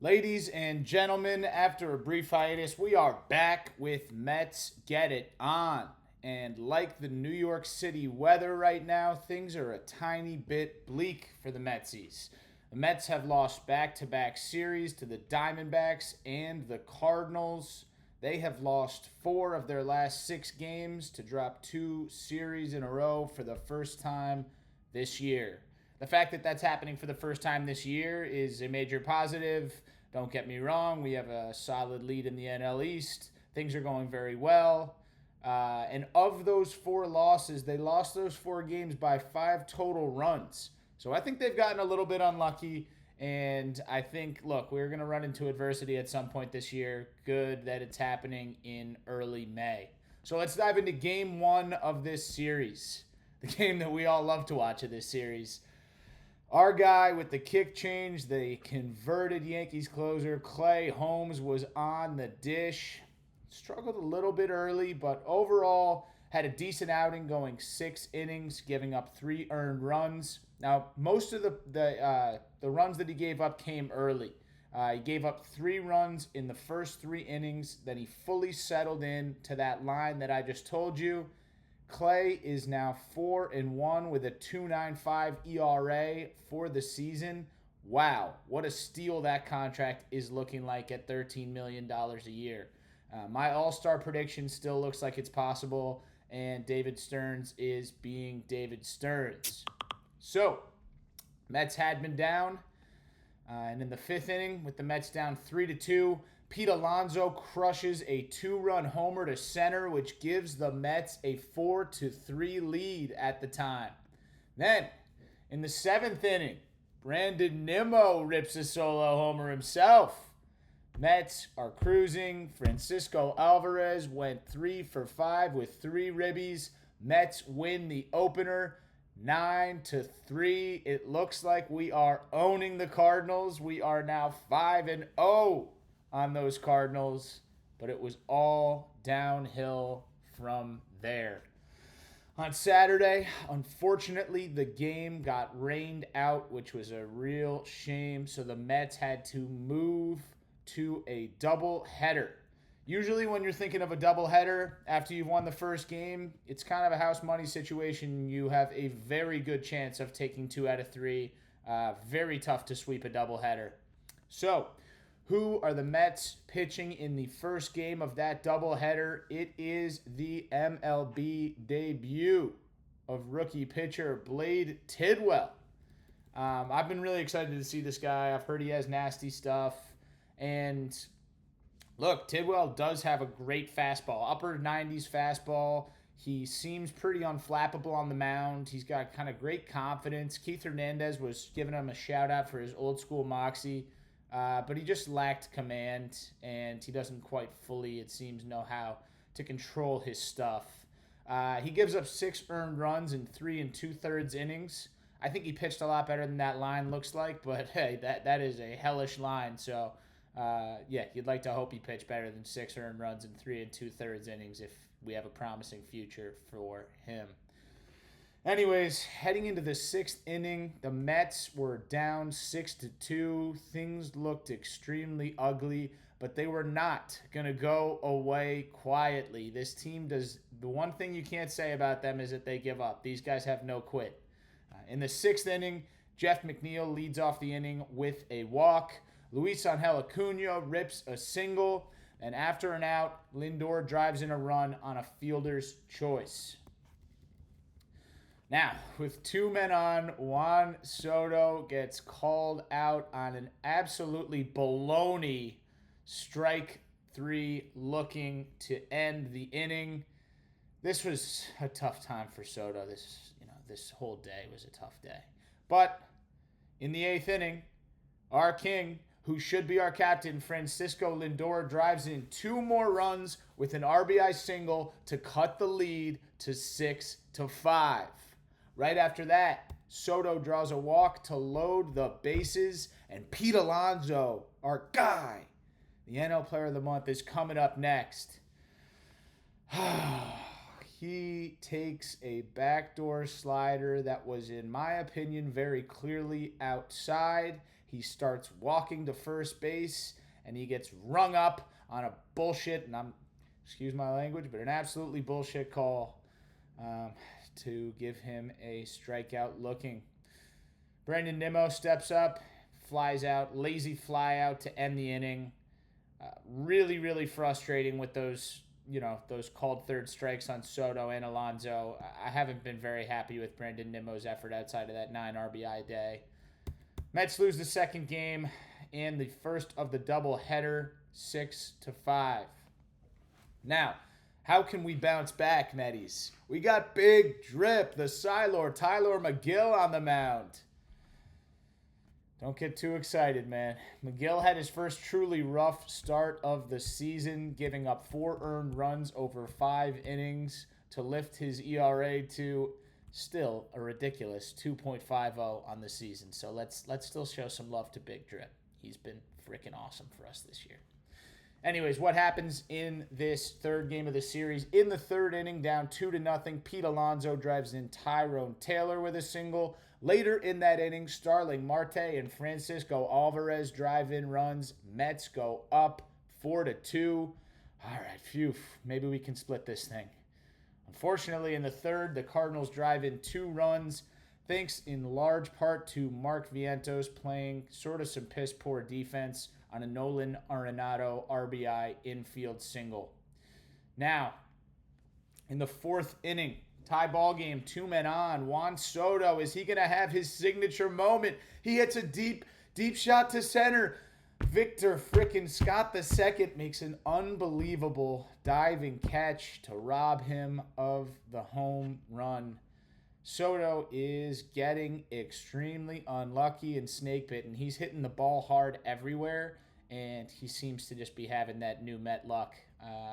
Ladies and gentlemen, after a brief hiatus, we are back with Mets Get It On. And like the New York City weather right now, things are a tiny bit bleak for the Metsies. The Mets have lost back to back series to the Diamondbacks and the Cardinals. They have lost 4 of their last 6 games to drop 2 series in a row for the first time this year. The fact that that's happening for the first time this year is a major positive. Don't get me wrong, we have a solid lead in the NL East. Things are going very well. And of those 4 losses, they lost those 4 games by 5 total runs. So I think they've gotten a little bit unlucky. And I think, look, we're going to run into adversity at some point this year. Good that it's happening in early May. So let's dive into game 1 of this series, the game that we all love to watch of this series. Our guy with the kick change, the converted Yankees closer, Clay Holmes, was on the dish. Struggled a little bit early, but overall had a decent outing, going 6 innings, giving up 3 earned runs. Now, most of the runs that he gave up came early. He gave up 3 runs in the first 3 innings. Then he fully settled in to that line that I just told you. Clay is now 4-1 with a 2.95 ERA for the season. Wow, what a steal that contract is looking like at $13 million a year. My all-star prediction still looks like it's possible, and David Stearns is being David Stearns. So, Mets had been down, and in the 5th inning, with the Mets down 3-2, Pete Alonso crushes a 2-run homer to center, which gives the Mets a 4-3 lead at the time. Then, in the 7th inning, Brandon Nimmo rips a solo homer himself. Mets are cruising. Francisco Alvarez went 3 for 5 with 3 ribbies. Mets win the opener 9-3. It looks like we are owning the Cardinals. We are now 5-0 on those Cardinals, but it was all downhill from there. On Saturday, unfortunately, the game got rained out, which was a real shame, so the Mets had to move to a doubleheader. Usually when you're thinking of a doubleheader after you've won the first game, it's kind of a house money situation. You have a very good chance of taking 2 out of 3. Very tough to sweep a doubleheader. So, who are the Mets pitching in the first game of that doubleheader? It is the MLB debut of rookie pitcher Blade Tidwell. I've been really excited to see this guy. I've heard he has nasty stuff. And look, Tidwell does have a great fastball, upper 90s fastball. He seems pretty unflappable on the mound. He's got kind of great confidence. Keith Hernandez was giving him a shout out for his old school moxie. But he just lacked command, and he doesn't quite fully, it seems, know how to control his stuff. He gives up 6 earned runs in 3 2/3 innings. I think he pitched a lot better than that line looks like, but hey, that is a hellish line. So, yeah, you'd like to hope he pitched better than 6 earned runs in 3 2/3 innings if we have a promising future for him. Anyways, heading into the 6th inning, the Mets were down 6-2. Things looked extremely ugly, but they were not going to go away quietly. This team does, the one thing you can't say about them is that they give up. These guys have no quit. In the 6th inning, Jeff McNeil leads off the inning with a walk. Alonso and Acuna rips a single, and after an out, Lindor drives in a run on a fielder's choice. Now, with 2 men on, Juan Soto gets called out on an absolutely baloney strike 3 looking to end the inning. This was a tough time for Soto. This whole day was a tough day. But in the 8th inning, our king, who should be our captain, Francisco Lindor, drives in 2 more runs with an RBI single to cut the lead to 6-5. Right after that, Soto draws a walk to load the bases, and Pete Alonso, our guy, the NL Player of the Month, is coming up next. He takes a backdoor slider that was, in my opinion, very clearly outside. He starts walking to first base, and he gets rung up on a bullshit, and excuse my language, but an absolutely bullshit call to give him a strikeout looking. Brandon Nimmo steps up, flies out, lazy fly out to end the inning. Really, really frustrating with those called third strikes on Soto and Alonso. I haven't been very happy with Brandon Nimmo's effort outside of that 9 RBI day. Mets lose the second game and the first of the doubleheader, 6-5. Now, how can we bounce back, Metties? We got Big Drip, the Tylor McGill on the mound. Don't get too excited, man. McGill had his first truly rough start of the season, giving up 4 earned runs over 5 innings to lift his ERA to still a ridiculous 2.50 on the season. So let's still show some love to Big Drip. He's been freaking awesome for us this year. Anyways, what happens in this third game of the series? In the third inning, down 2-0, Pete Alonso drives in Tyrone Taylor with a single. Later in that inning, Starling Marte and Francisco Alvarez drive in runs. Mets go up 4-2. All right, phew. Maybe we can split this thing. Unfortunately, in the third, the Cardinals drive in 2 runs, thanks in large part to Mark Vientos playing sort of some piss-poor defense on a Nolan Arenado RBI infield single. Now, in the fourth inning, tie ball game, 2 men on. Juan Soto, is he going to have his signature moment? He hits a deep shot to center. Victor frickin' Scott II makes an unbelievable diving catch to rob him of the home run. Soto is getting extremely unlucky and snake bitten. He's hitting the ball hard everywhere, and he seems to just be having that new Met luck.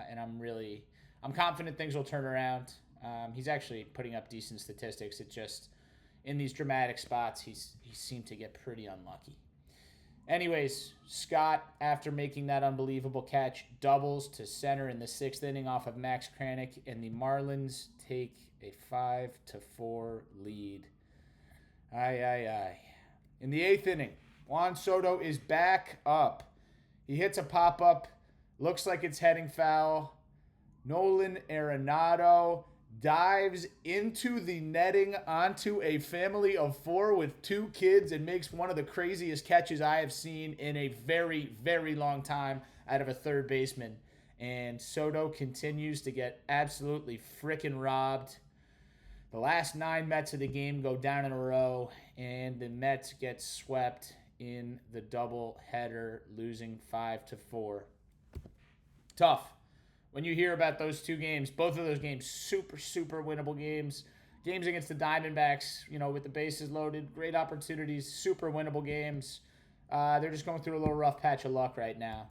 And I'm confident things will turn around. He's actually putting up decent statistics. It just, in these dramatic spots, he seemed to get pretty unlucky. Anyways, Scott, after making that unbelievable catch, doubles to center in the 6th inning off of Max Kranick, and the Marlins take a 5-4 lead. Aye. In the 8th inning, Juan Soto is back up. He hits a pop-up. Looks like it's heading foul. Nolan Arenado dives into the netting onto a family of 4 with 2 kids and makes one of the craziest catches I have seen in a very, very long time out of a third baseman. And Soto continues to get absolutely freaking robbed. The last 9 Mets of the game go down in a row, and the Mets get swept in the doubleheader, losing 5-4. Tough. When you hear about those 2 games, both of those games, super, super winnable games. Games against the Diamondbacks, with the bases loaded, great opportunities, super winnable games. They're just going through a little rough patch of luck right now.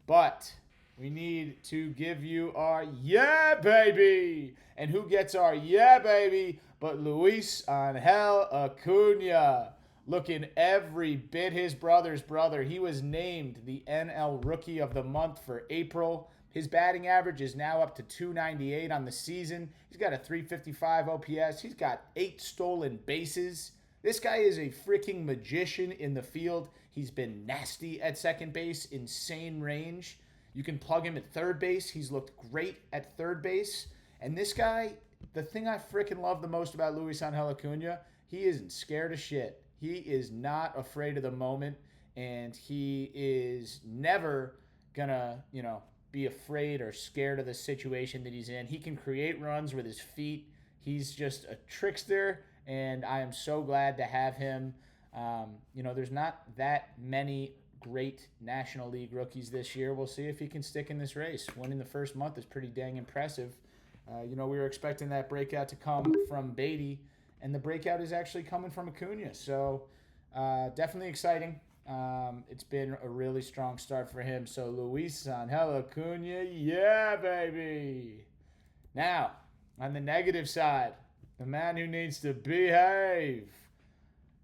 But we need to give you our yeah, baby. And who gets our yeah, baby but Luis Angel Acuna, looking every bit his brother's brother. He was named the NL Rookie of the Month for April. His batting average is now up to .298 on the season. He's got a .355 OPS. He's got 8 stolen bases. This guy is a freaking magician in the field. He's been nasty at second base, insane range. You can plug him at third base. He's looked great at third base. And this guy, the thing I freaking love the most about Luis Angel Acuna, he isn't scared of shit. He is not afraid of the moment, and he is never gonna, be afraid or scared of the situation that he's in. He can create runs with his feet. He's just a trickster, and I am so glad to have him. There's not that many great National League rookies this year. We'll see if he can stick in this race. Winning the first month is pretty dang impressive. We were expecting that breakout to come from Beatty, and the breakout is actually coming from Acuna. So definitely exciting. It's been a really strong start for him. So Luis Angel Acuna, yeah, baby. Now, on the negative side, the man who needs to behave.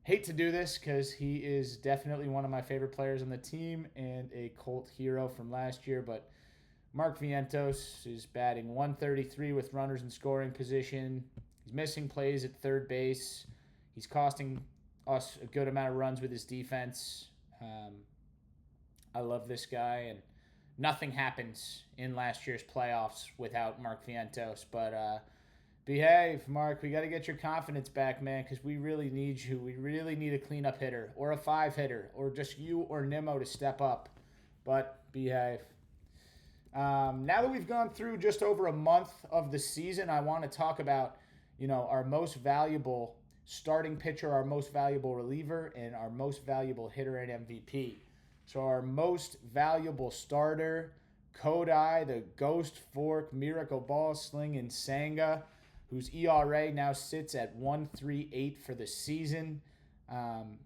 Hate to do this because he is definitely one of my favorite players on the team and a cult hero from last year, but Mark Vientos is batting .133 with runners in scoring position. He's missing plays at third base. He's costing us a good amount of runs with his defense. I love this guy, and nothing happens in last year's playoffs without Mark Vientos. But behave, Mark. We got to get your confidence back, man, because we really need you. We really need a cleanup hitter or a 5-hitter or just you or Nimmo to step up. But behave. Now that we've gone through just over a month of the season, I want to talk about, our most valuable starting pitcher, our most valuable reliever, and our most valuable hitter and MVP. So our most valuable starter, Kodai, the Ghost Fork Miracle Ball Slinging Sanga, whose ERA now sits at 1.38 for the season.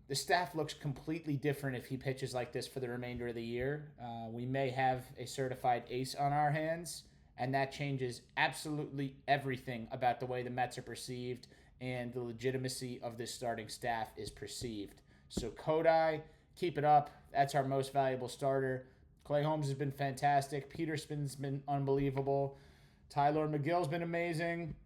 The staff looks completely different if he pitches like this for the remainder of the year. We may have a certified ace on our hands, and that changes absolutely everything about the way the Mets are perceived and the legitimacy of this starting staff is perceived. So Kodai, keep it up. That's our most valuable starter. Clay Holmes has been fantastic. Peterson's been unbelievable. Tyler McGill's been amazing.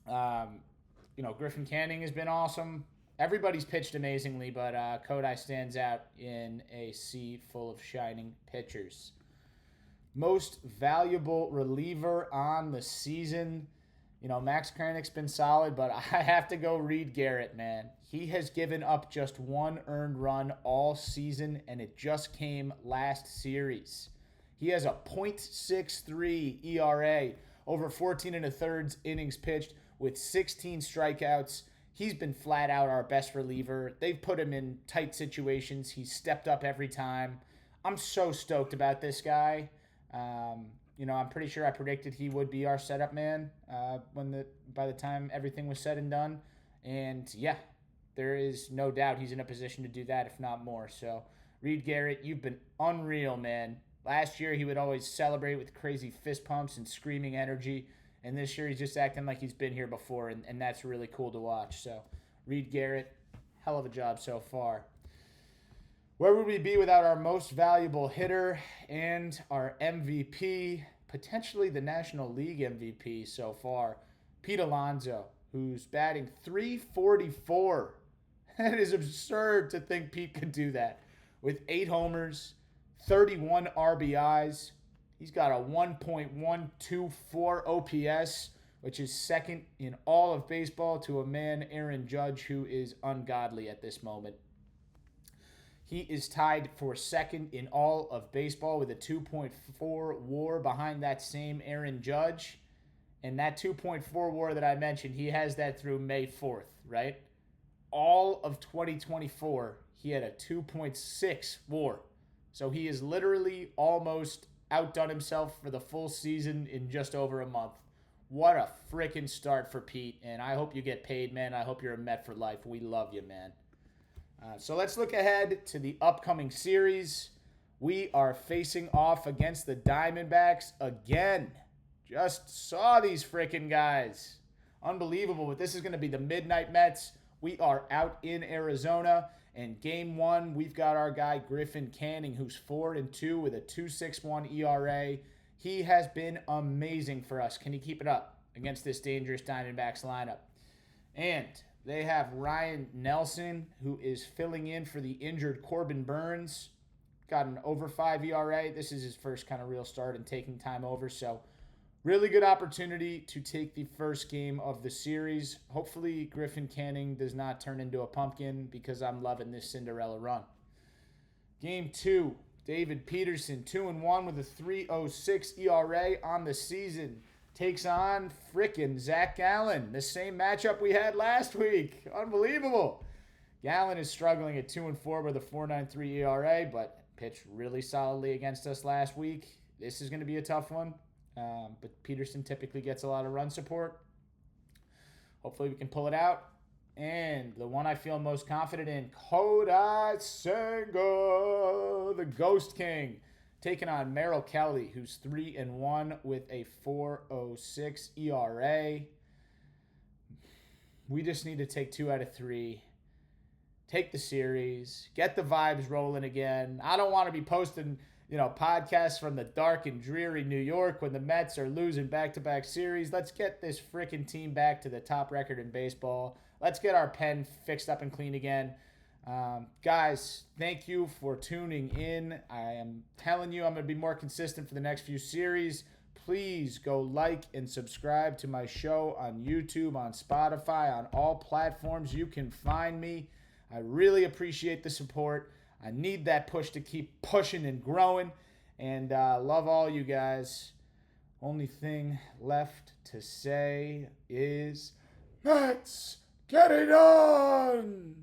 Griffin Canning has been awesome. Everybody's pitched amazingly, but Kodai stands out in a sea full of shining pitchers. Most valuable reliever on the season. Max Kranick's been solid, but I have to go Reed Garrett, man. He has given up just one earned run all season, and it just came last series. He has a .63 ERA over 14 1/3 innings pitched with 16 strikeouts. He's been flat out our best reliever. They've put him in tight situations. He's stepped up every time. I'm so stoked about this guy. I'm pretty sure I predicted he would be our setup man by the time everything was said and done. And yeah, there is no doubt he's in a position to do that, if not more. So, Reed Garrett, you've been unreal, man. Last year, he would always celebrate with crazy fist pumps and screaming energy. And this year, he's just acting like he's been here before, and that's really cool to watch. So, Reed Garrett, hell of a job so far. Where would we be without our most valuable hitter and our MVP, potentially the National League MVP so far, Pete Alonso, who's batting .344. That is absurd to think Pete could do that. With 8 homers, 31 RBIs. He's got a 1.124 OPS, which is second in all of baseball to a man, Aaron Judge, who is ungodly at this moment. He is tied for second in all of baseball with a 2.4 WAR behind that same Aaron Judge. And that 2.4 WAR that I mentioned, he has that through May 4th, right? All of 2024, he had a 2.6 WAR. So he is literally almost outdone himself for the full season in just over a month. What a freaking start for Pete. And I hope you get paid, man. I hope you're a Met for life. We love you, man. So let's look ahead to the upcoming series. We are facing off against the Diamondbacks again. Just saw these freaking guys. Unbelievable. But this is going to be the Midnight Mets. We are out in Arizona. And game 1, we've got our guy Griffin Canning, who's 4-2 with a 2.61 ERA. He has been amazing for us. Can he keep it up against this dangerous Diamondbacks lineup? And they have Ryan Nelson, who is filling in for the injured Corbin Burns. Got an over 5 ERA. This is his first kind of real start and taking time over. So really good opportunity to take the first game of the series. Hopefully Griffin Canning does not turn into a pumpkin because I'm loving this Cinderella run. Game 2, David Peterson, 2-1 with a 3.06 ERA on the season. Takes on frickin' Zach Gallen, the same matchup we had last week. Unbelievable. Gallen is struggling at 2-4 with a 4.93 ERA, but pitched really solidly against us last week. This is going to be a tough one, but Peterson typically gets a lot of run support. Hopefully we can pull it out. And the one I feel most confident in, Kodai Senga, the Ghost King, taking on Merrill Kelly, who's 3-1 with a 4.06 ERA. We just need to take 2 out of 3. Take the series. Get the vibes rolling again. I don't want to be posting, podcasts from the dark and dreary New York when the Mets are losing back-to-back series. Let's get this freaking team back to the top record in baseball. Let's get our pen fixed up and clean again. Guys, thank you for tuning in. I am telling you, I'm going to be more consistent for the next few series. Please go like and subscribe to my show on YouTube, on Spotify, on all platforms you can find me. I really appreciate the support. I need that push to keep pushing and growing. And love all you guys. Only thing left to say is, let's get it on!